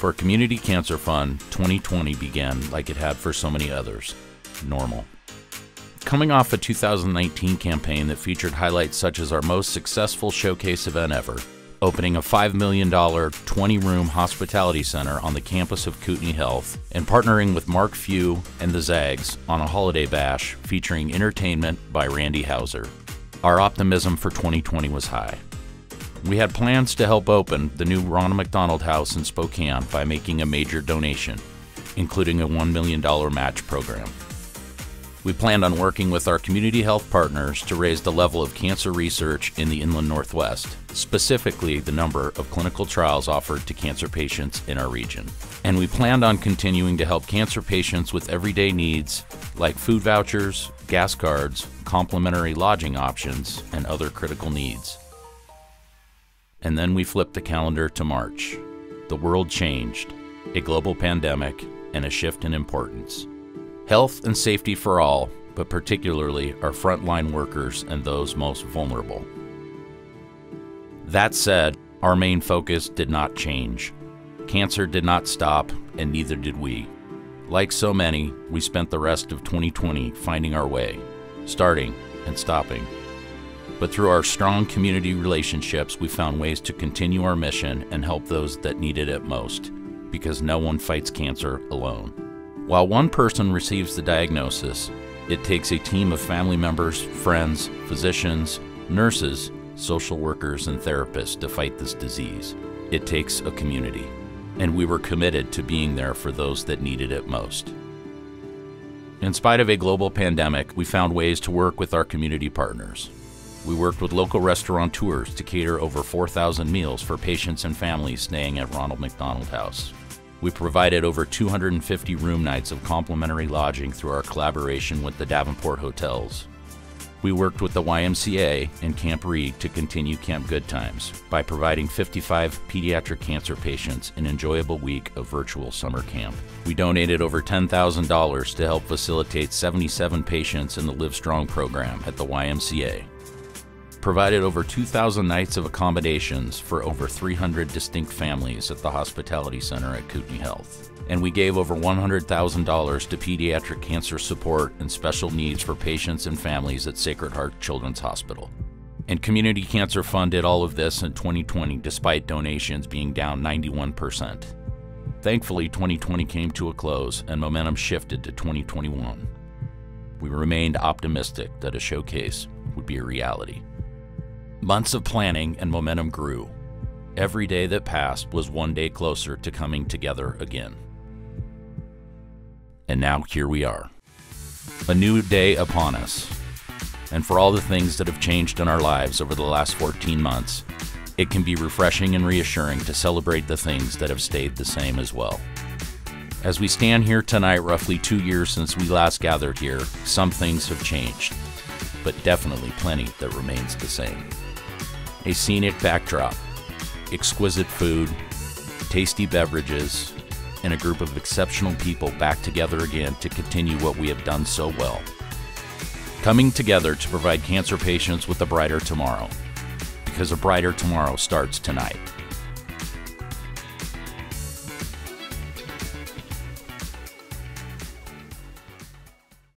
For Community Cancer Fund, 2020 began like it had for so many others, normal. Coming off a 2019 campaign that featured highlights such as our most successful showcase event ever, opening a $5 million 20-room hospitality center on the campus of Kootenai Health, and partnering with Mark Few and the Zags on a holiday bash featuring entertainment by Randy Houser. Our optimism for 2020 was high. We had plans to help open the new Ronald McDonald House in Spokane by making a major donation, including a $1 million match program. We planned on working with our community health partners to raise the level of cancer research in the Inland Northwest, specifically the number of clinical trials offered to cancer patients in our region. And we planned on continuing to help cancer patients with everyday needs like food vouchers, gas cards, complimentary lodging options, and other critical needs. And then we flipped the calendar to March. The world changed, a global pandemic, and a shift in importance. Health and safety for all, but particularly our frontline workers and those most vulnerable. That said, our main focus did not change. Cancer did not stop, and neither did we. Like so many, we spent the rest of 2020 finding our way, starting and stopping. But through our strong community relationships, we found ways to continue our mission and help those that needed it most, because no one fights cancer alone. While one person receives the diagnosis, it takes a team of family members, friends, physicians, nurses, social workers, and therapists to fight this disease. It takes a community, and we were committed to being there for those that needed it most. In spite of a global pandemic, we found ways to work with our community partners. We worked with local restaurateurs to cater over 4,000 meals for patients and families staying at Ronald McDonald House. We provided over 250 room nights of complimentary lodging through our collaboration with the Davenport Hotels. We worked with the YMCA and Camp Reed to continue Camp Good Times by providing 55 pediatric cancer patients an enjoyable week of virtual summer camp. We donated over $10,000 to help facilitate 77 patients in the Live Strong program at the YMCA. Provided over 2,000 nights of accommodations for over 300 distinct families at the Hospitality Center at Kootenai Health. And we gave over $100,000 to pediatric cancer support and special needs for patients and families at Sacred Heart Children's Hospital. And Community Cancer Fund did all of this in 2020 despite donations being down 91%. Thankfully, 2020 came to a close and momentum shifted to 2021. We remained optimistic that a showcase would be a reality. Months of planning and momentum grew. Every day that passed was one day closer to coming together again. And now here we are. A new day upon us. And for all the things that have changed in our lives over the last 14 months, it can be refreshing and reassuring to celebrate the things that have stayed the same as well. As we stand here tonight, roughly 2 years since we last gathered here, some things have changed, but definitely plenty that remains the same. A scenic backdrop, exquisite food, tasty beverages, and a group of exceptional people back together again to continue what we have done so well. Coming together to provide cancer patients with a brighter tomorrow, because a brighter tomorrow starts tonight.